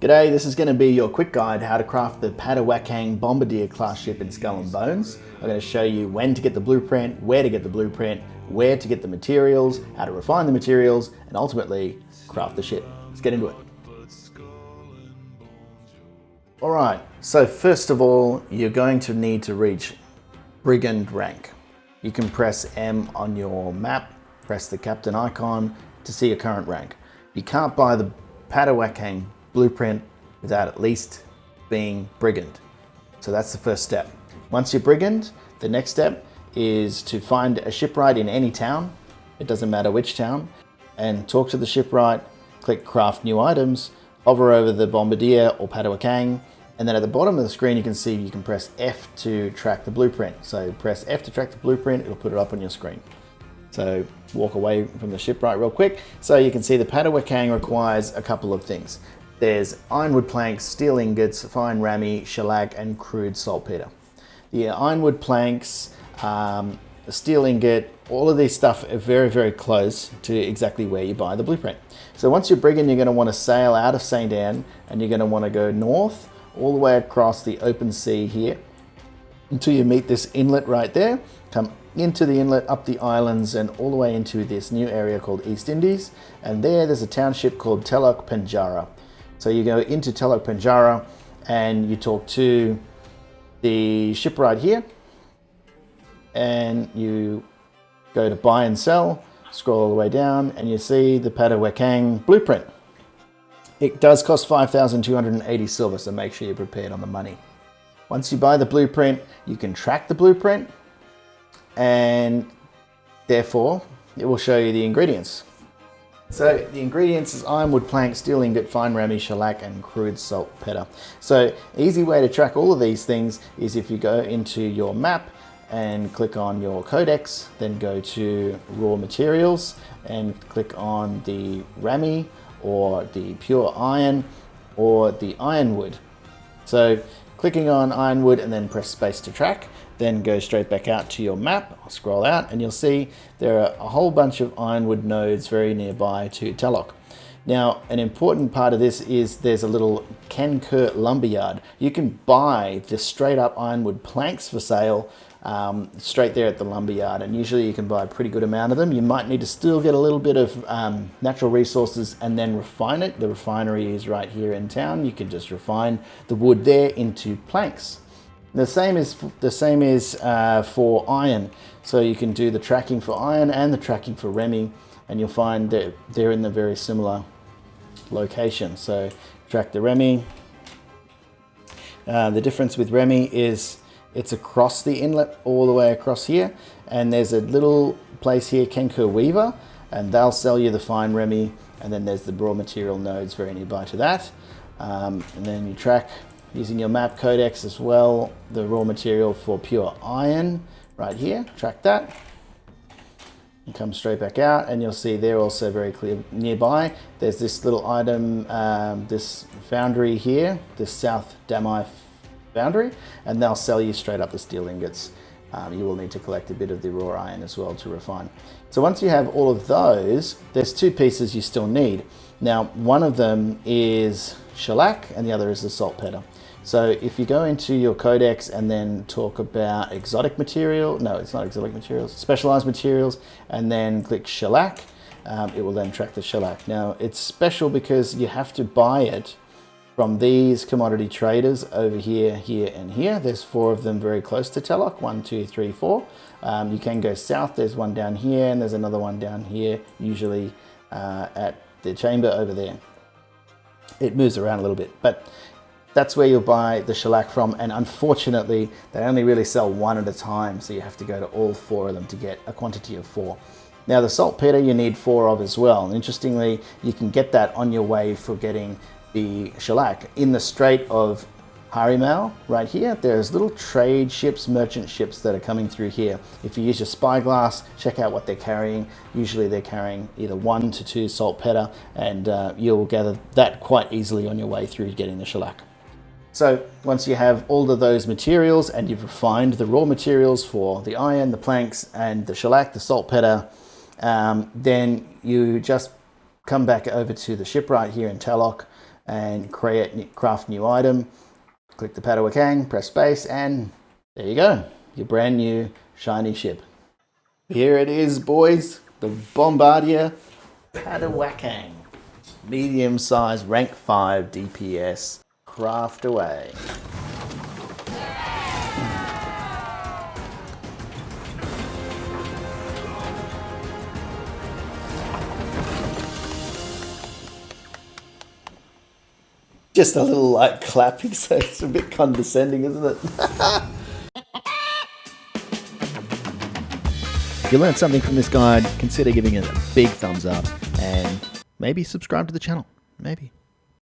G'day, this is going to be your quick guide how to craft the Padawakang Bombardier class ship in Skull and Bones. I'm going to show you when to get the blueprint, where to get the blueprint, where to get the materials, how to refine the materials, and ultimately craft the ship. Let's get into it. Alright, so first of all, you're going to need to reach Brigand rank. You can press M on your map, press the captain icon to see your current rank. You can't buy the Padawakang blueprint without at least being Brigand. So that's the first step. Once you're Brigand, the next step is to find a shipwright in any town, it doesn't matter which town, and talk to the shipwright, click craft new items, hover over the Bombardier or Padawakang, and then at the bottom of the screen you can see you can press F to track the blueprint. So press F to track the blueprint, it'll put it up on your screen. So walk away from the shipwright real quick. So you can see the Padawakang requires a couple of things. There's Ironwood Planks, steel ingots, fine Ramie, Shellac, and crude saltpeter. The Ironwood Planks, the steel ingot, all of these stuff are very, very close to exactly where you buy the blueprint. So once you're Brigand, you're going to want to sail out of St. Anne, and you're going to want to go north all the way across the open sea here until you meet this inlet right there. Come into the inlet, up the islands, and all the way into this new area called East Indies. And there's a township called Shellac Penjara. So you go into Shellac Penjara and you talk to the shipwright here, and you go to buy and sell, scroll all the way down, and you see the Padawakang blueprint. It does cost 5,280 silver, so make sure you're prepared on the money. Once you buy the blueprint, you can track the blueprint, and therefore it will show you the ingredients. So the ingredients is Ironwood Plank, steel ingot, fine Ramie, shellac, and crude saltpeter. So easy way to track all of these things is if you go into your map and click on your codex, then go to raw materials and click on the Ramie or the pure iron or the ironwood. So clicking on ironwood and then press space to track, then go straight back out to your map, scroll out, and you'll see there are a whole bunch of ironwood nodes very nearby to Shellac. Now, an important part of this is there's a little Kenker lumberyard. You can buy the straight up ironwood planks for sale straight there at the lumberyard, and usually you can buy a pretty good amount of them. You might need to still get a little bit of natural resources and then refine it. The refinery is right here in town. You can just refine the wood there into planks. The same is for iron, so you can do the tracking for iron and the tracking for Ramie, and you'll find that they're in the very similar location. So track the Ramie. The difference with Ramie is it's across the inlet all the way across here, and there's a little place here, Kenker Weaver, and they'll sell you the fine Ramie, and then there's the raw material nodes very nearby to that. And then you track using your map codex as well, the raw material for pure iron right here, track that. And come straight back out, and you'll see they're also very clear nearby. There's this little item, this foundry here, this South Damai foundry, and they'll sell you straight up the steel ingots. You will need to collect a bit of the raw iron as well to refine. So once you have all of those, there's two pieces you still need. Now, one of them is shellac and the other is the saltpeter. So if you go into your codex and then talk about exotic material, no, it's not exotic materials, specialized materials, and then click shellac, it will then track the shellac. Now, it's special because you have to buy it from these commodity traders over here, here, and here. There's 4 of them very close to Shellac, 1, 2, 3, 4. You can go south, there's one down here, and there's another one down here, usually at the chamber over there. It moves around a little bit, but that's where you'll buy the shellac from, and unfortunately, they only really sell one at a time, so you have to go to all 4 of them to get a quantity of 4. Now, the saltpeter you need 4 of as well, and interestingly, you can get that on your way for getting the shellac. In the Strait of Harimau, right here, there's little trade ships, merchant ships that are coming through here. If you use your spyglass, check out what they're carrying. Usually they're carrying either 1 to 2 saltpeter, and you'll gather that quite easily on your way through getting the shellac. So once you have all of those materials and you've refined the raw materials for the iron, the planks, and the shellac, the saltpeter, then you just come back over to the shipwright here in Shellac, and craft new item. Click the Padawakang, press space, and there you go. Your brand new shiny ship. Here it is, boys. The Bombardier Padawakang. Medium size, rank 5 DPS. Craft away. Just a little like clapping, so it's a bit condescending, isn't it? If you learned something from this guide, consider giving it a big thumbs up and maybe subscribe to the channel. Maybe.